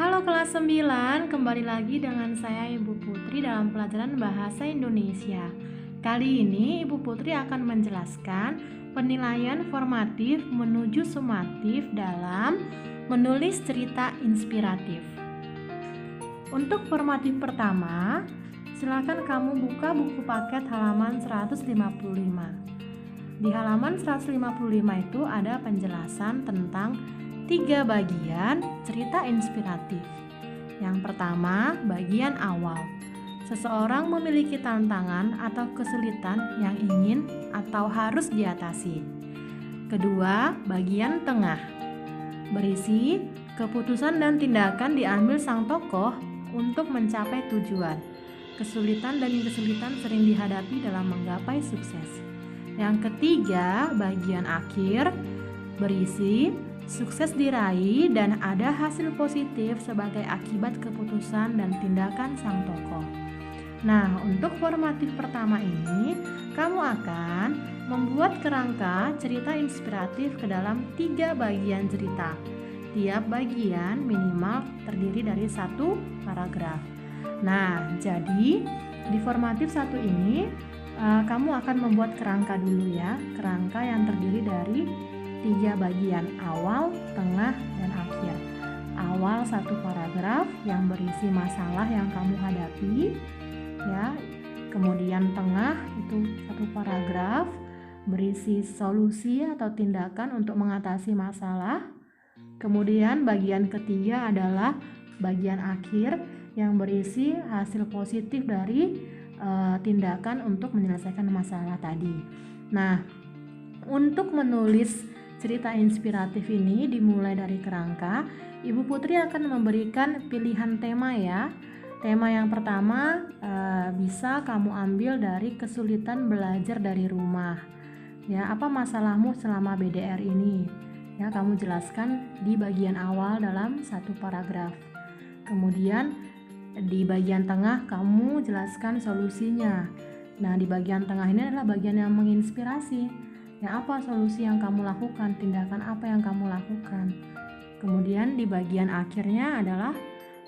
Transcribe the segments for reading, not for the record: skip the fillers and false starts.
Halo kelas 9, kembali lagi dengan saya Ibu Putri dalam pelajaran Bahasa Indonesia. Kali ini Ibu Putri akan menjelaskan penilaian formatif menuju sumatif dalam menulis cerita inspiratif. Untuk formatif pertama, silakan kamu buka buku paket halaman 155. Di halaman 155 itu ada penjelasan tentang 3 bagian cerita inspiratif. Yang pertama, bagian awal. Seseorang memiliki tantangan atau kesulitan yang ingin atau harus diatasi. Kedua, bagian tengah. Berisi keputusan dan tindakan diambil sang tokoh untuk mencapai tujuan. Kesulitan sering dihadapi dalam menggapai sukses. Yang ketiga, bagian akhir, berisi sukses diraih dan ada hasil positif sebagai akibat keputusan dan tindakan sang tokoh. Nah, untuk formatif pertama ini, kamu akan membuat kerangka cerita inspiratif ke dalam 3 bagian cerita. Tiap bagian minimal terdiri dari 1 paragraf. Nah, jadi di formatif 1 ini kamu akan membuat kerangka dulu ya. Kerangka yang terdiri dari 3 bagian, awal, tengah, dan akhir. Awal 1 paragraf yang berisi masalah yang kamu hadapi ya. Kemudian tengah itu 1 paragraf berisi solusi atau tindakan untuk mengatasi masalah. Kemudian bagian ketiga adalah bagian akhir yang berisi hasil positif dari tindakan untuk menyelesaikan masalah tadi. Nah, untuk menulis cerita inspiratif ini dimulai dari kerangka, Ibu Putri akan memberikan pilihan tema ya. Tema yang pertama bisa kamu ambil dari kesulitan belajar dari rumah. Ya, apa masalahmu selama BDR ini? Ya, kamu jelaskan di bagian awal dalam 1 paragraf. Kemudian di bagian tengah kamu jelaskan solusinya. Nah, di bagian tengah ini adalah bagian yang menginspirasi. Ya, apa solusi yang kamu lakukan, tindakan apa yang kamu lakukan. Kemudian di bagian akhirnya adalah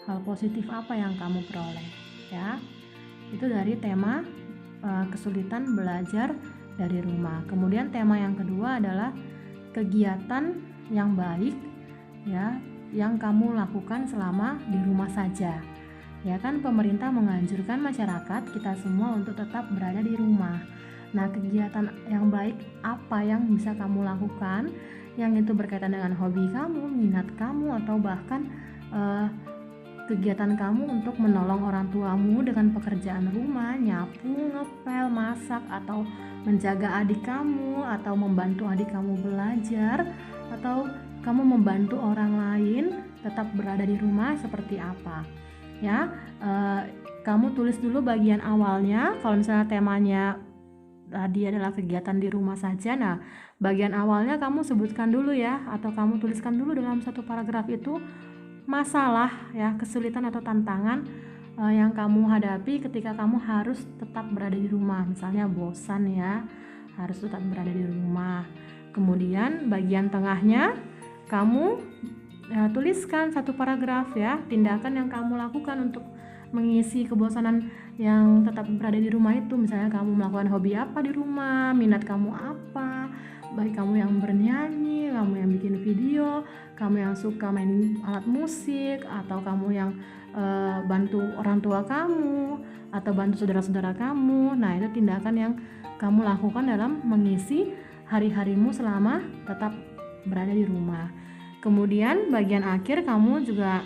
hal positif apa yang kamu peroleh. Ya, itu dari tema kesulitan belajar dari rumah. Kemudian tema yang kedua adalah kegiatan yang baik ya yang kamu lakukan selama di rumah saja. Ya kan, pemerintah menganjurkan masyarakat kita semua untuk tetap berada di rumah. Nah, kegiatan yang baik apa yang bisa kamu lakukan yang itu berkaitan dengan hobi kamu, minat kamu, atau bahkan kegiatan kamu untuk menolong orang tuamu dengan pekerjaan rumah, nyapu, ngepel, masak, atau menjaga adik kamu, atau membantu adik kamu belajar, atau kamu membantu orang lain tetap berada di rumah seperti apa. Ya, kamu tulis dulu bagian awalnya. Kalau misalnya temanya tadi adalah kegiatan di rumah saja, nah bagian awalnya kamu sebutkan dulu ya, atau kamu tuliskan dulu dalam 1 paragraf itu masalah ya, kesulitan atau tantangan yang kamu hadapi ketika kamu harus tetap berada di rumah. Misalnya bosan ya, harus tetap berada di rumah. Kemudian bagian tengahnya kamu tuliskan 1 paragraf ya, tindakan yang kamu lakukan untuk mengisi kebosanan yang tetap berada di rumah itu. Misalnya kamu melakukan hobi apa di rumah, minat kamu apa, baik kamu yang bernyanyi, kamu yang bikin video, kamu yang suka main alat musik, atau kamu yang bantu orang tua kamu, atau bantu saudara-saudara kamu. Nah, itu tindakan yang kamu lakukan dalam mengisi hari-harimu selama tetap berada di rumah. Kemudian bagian akhir kamu juga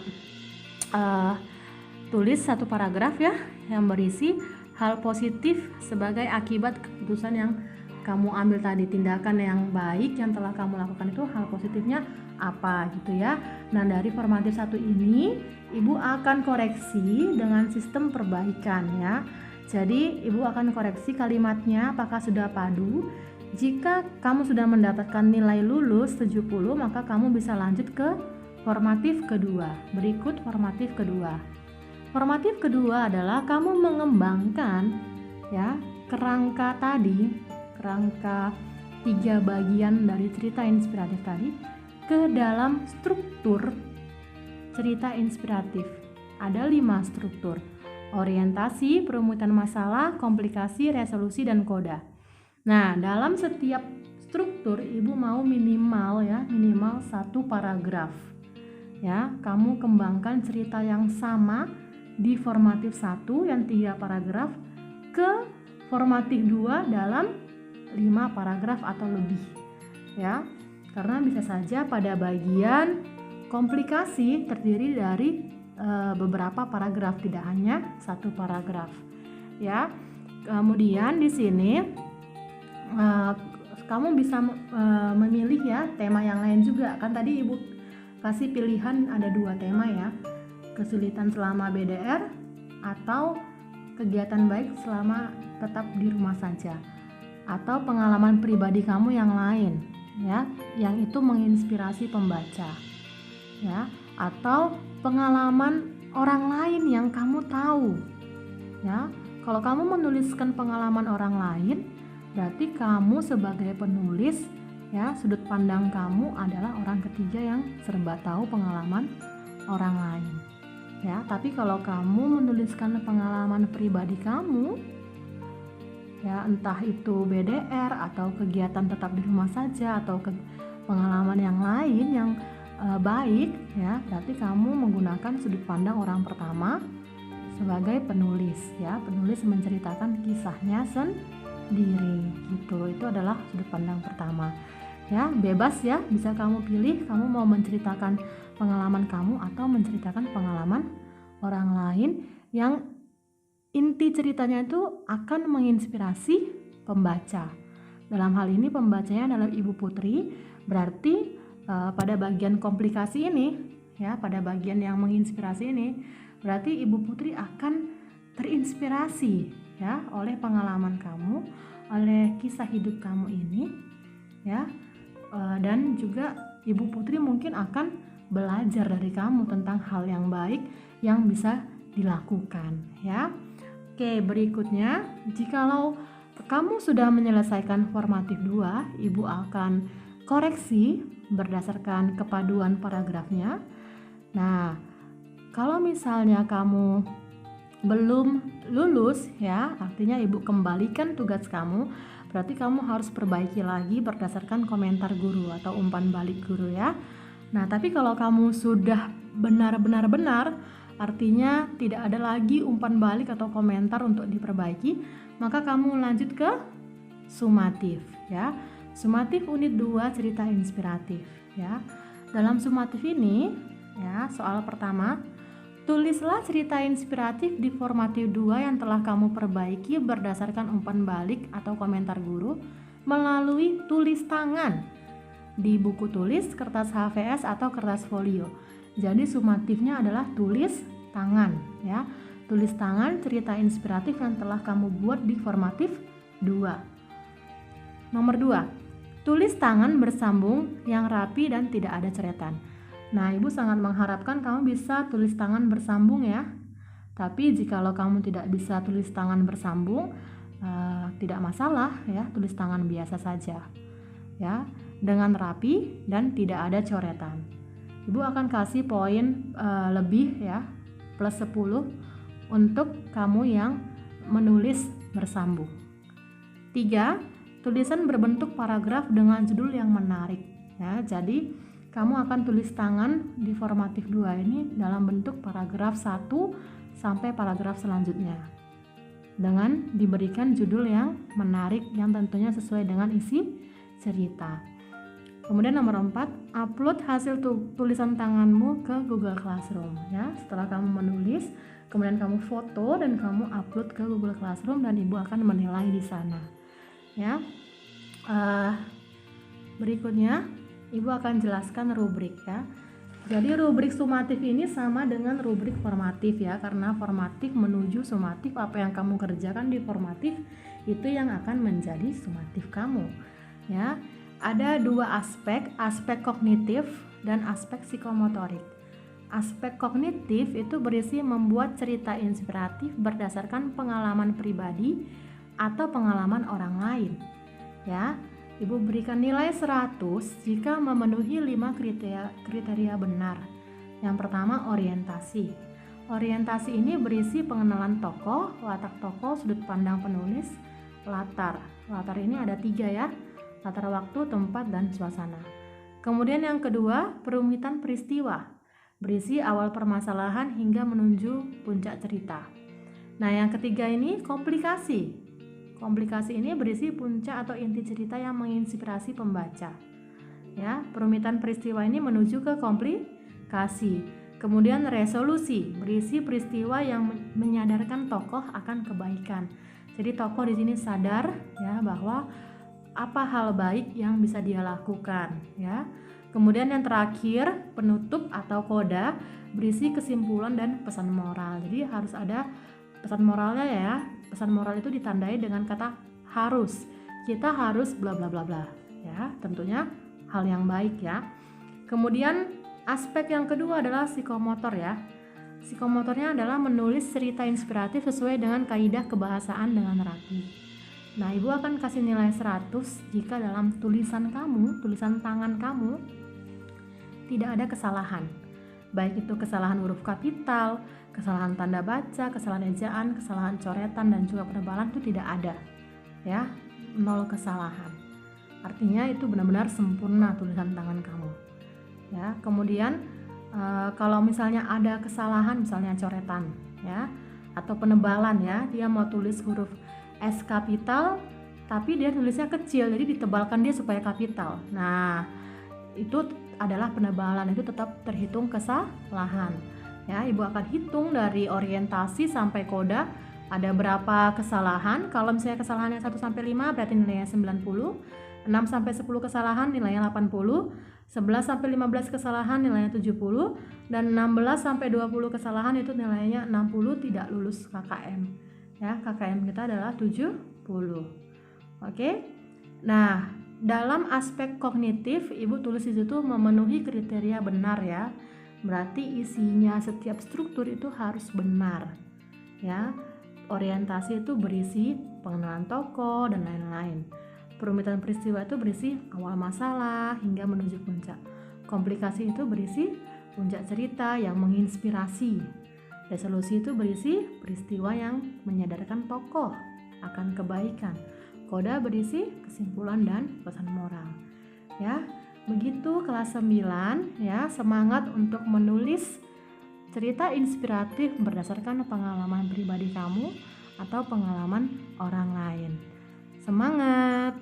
tulis 1 paragraf ya yang berisi hal positif sebagai akibat keputusan yang kamu ambil tadi. Tindakan yang baik yang telah kamu lakukan itu hal positifnya apa gitu ya. Nah, dari formatif 1 ini Ibu akan koreksi dengan sistem perbaikan ya. Jadi Ibu akan koreksi kalimatnya apakah sudah padu. Jika kamu sudah mendapatkan nilai lulus 70, maka kamu bisa lanjut ke formatif kedua. Berikut formatif kedua. Formatif kedua adalah kamu mengembangkan ya kerangka tadi, kerangka 3 bagian dari cerita inspiratif tadi ke dalam struktur cerita inspiratif. Ada 5 struktur: orientasi, perumutan masalah, komplikasi, resolusi, dan koda. Nah, dalam setiap struktur Ibu mau minimal 1 paragraf. Ya, kamu kembangkan cerita yang sama di formatif 1 yang 3 paragraf ke formatif 2 dalam 5 paragraf atau lebih. Ya, karena bisa saja pada bagian komplikasi terdiri dari beberapa paragraf, tidak hanya 1 paragraf. Ya, kemudian di sini kamu bisa memilih ya tema yang lain juga. Kan tadi Ibu kasih pilihan ada 2 tema ya, kesulitan selama BDR atau kegiatan baik selama tetap di rumah saja, atau pengalaman pribadi kamu yang lain ya, yang itu menginspirasi pembaca ya, atau pengalaman orang lain yang kamu tahu ya. Kalau kamu menuliskan pengalaman orang lain, berarti kamu sebagai penulis ya, sudut pandang kamu adalah orang ketiga yang serba tahu pengalaman orang lain ya. Tapi kalau kamu menuliskan pengalaman pribadi kamu ya, entah itu BDR atau kegiatan tetap di rumah saja atau pengalaman yang lain yang baik ya, berarti kamu menggunakan sudut pandang orang pertama sebagai penulis ya. Penulis menceritakan kisahnya sendiri gitu. Itu adalah sudut pandang pertama ya. Bebas ya, bisa kamu pilih kamu mau menceritakan pengalaman kamu atau menceritakan pengalaman orang lain yang inti ceritanya itu akan menginspirasi pembaca. Dalam hal ini pembacanya adalah Ibu Putri, berarti pada bagian komplikasi ini ya, pada bagian yang menginspirasi ini, berarti Ibu Putri akan terinspirasi ya oleh pengalaman kamu, oleh kisah hidup kamu ini ya, dan juga Ibu Putri mungkin akan belajar dari kamu tentang hal yang baik yang bisa dilakukan ya. Oke, berikutnya, jikalau kamu sudah menyelesaikan formatif 2, Ibu akan koreksi berdasarkan kepaduan paragrafnya. Nah, kalau misalnya kamu belum lulus ya, artinya Ibu kembalikan tugas kamu, berarti kamu harus perbaiki lagi berdasarkan komentar guru atau umpan balik guru ya. Nah, tapi kalau kamu sudah benar-benar benar, artinya tidak ada lagi umpan balik atau komentar untuk diperbaiki, maka kamu lanjut ke sumatif ya. Sumatif unit 2 cerita inspiratif ya. Dalam sumatif ini ya, soal pertama, tulislah cerita inspiratif di formatif 2 yang telah kamu perbaiki berdasarkan umpan balik atau komentar guru melalui tulis tangan di buku tulis, kertas HVS atau kertas folio. Jadi sumatifnya adalah tulis tangan ya. Tulis tangan cerita inspiratif yang telah kamu buat di formatif 2. Nomor 2, tulis tangan bersambung yang rapi dan tidak ada coretan. Nah, Ibu sangat mengharapkan kamu bisa tulis tangan bersambung ya. Tapi jikalau kamu tidak bisa tulis tangan bersambung, tidak masalah ya, tulis tangan biasa saja ya, dengan rapi dan tidak ada coretan. Ibu akan kasih poin lebih ya, plus 10 untuk kamu yang menulis bersambung. 3, tulisan berbentuk paragraf dengan judul yang menarik ya. Jadi kamu akan tulis tangan di formatif 2 ini dalam bentuk paragraf 1 sampai paragraf selanjutnya dengan diberikan judul yang menarik yang tentunya sesuai dengan isi cerita. Kemudian nomor 4, upload hasil tulisan tanganmu ke Google Classroom ya. Setelah kamu menulis, kemudian kamu foto dan kamu upload ke Google Classroom dan Ibu akan menilai di sana ya. Berikutnya Ibu akan jelaskan rubrik ya. Jadi rubrik sumatif ini sama dengan rubrik formatif ya, karena formatif menuju sumatif, apa yang kamu kerjakan di formatif itu yang akan menjadi sumatif kamu ya. Ada 2 aspek, aspek kognitif dan aspek psikomotorik. Aspek kognitif itu berisi membuat cerita inspiratif berdasarkan pengalaman pribadi atau pengalaman orang lain ya. Ibu berikan nilai 100 jika memenuhi 5 kriteria benar. Yang pertama, orientasi. Orientasi ini berisi pengenalan tokoh, watak tokoh, sudut pandang penulis, latar. Latar ini ada 3 ya, latar waktu, tempat, dan suasana. Kemudian yang kedua, perumitan peristiwa, berisi awal permasalahan hingga menuju puncak cerita. Nah, yang ketiga ini komplikasi. Komplikasi ini berisi puncak atau inti cerita yang menginspirasi pembaca. Ya, perumitan peristiwa ini menuju ke komplikasi. Kemudian resolusi, berisi peristiwa yang menyadarkan tokoh akan kebaikan. Jadi tokoh di sini sadar ya bahwa apa hal baik yang bisa dia lakukan ya. Kemudian yang terakhir, penutup atau koda, berisi kesimpulan dan pesan moral. Jadi harus ada pesan moralnya ya. Pesan moral itu ditandai dengan kata harus. Kita harus bla bla bla bla ya. Tentunya hal yang baik ya. Kemudian aspek yang kedua adalah psikomotor ya. Psikomotornya adalah menulis cerita inspiratif sesuai dengan kaidah kebahasaan dengan rapi. Nah, Ibu akan kasih nilai 100 jika dalam tulisan kamu, tulisan tangan kamu tidak ada kesalahan. Baik itu kesalahan huruf kapital, kesalahan tanda baca, kesalahan ejaan, kesalahan coretan, dan juga penebalan itu tidak ada. Ya, 0 kesalahan. Artinya itu benar-benar sempurna tulisan tangan kamu. Ya, kemudian kalau misalnya ada kesalahan, misalnya coretan ya atau penebalan ya, dia mau tulis huruf S kapital tapi dia tulisnya kecil, jadi ditebalkan dia supaya kapital. Nah, itu adalah penebalan, itu tetap terhitung kesalahan. Ya, Ibu akan hitung dari orientasi sampai koda ada berapa kesalahan. Kalau misalnya kesalahannya 1 sampai 5 berarti nilainya 90. 6 sampai 10 kesalahan nilainya 80. 11 sampai 15 kesalahan nilainya 70, dan 16 sampai 20 kesalahan itu nilainya 60, tidak lulus KKM. Ya, KKM kita adalah 70. Oke. Nah, dalam aspek kognitif, Ibu tulis di situ memenuhi kriteria benar ya. Berarti isinya setiap struktur itu harus benar. Ya. Orientasi itu berisi pengenalan tokoh dan lain-lain. Perumitan peristiwa itu berisi awal masalah hingga menuju puncak. Komplikasi itu berisi puncak cerita yang menginspirasi. Resolusi itu berisi peristiwa yang menyadarkan tokoh akan kebaikan. Koda berisi kesimpulan dan pesan moral. Ya, begitu kelas 9 ya, semangat untuk menulis cerita inspiratif berdasarkan pengalaman pribadi kamu atau pengalaman orang lain. Semangat!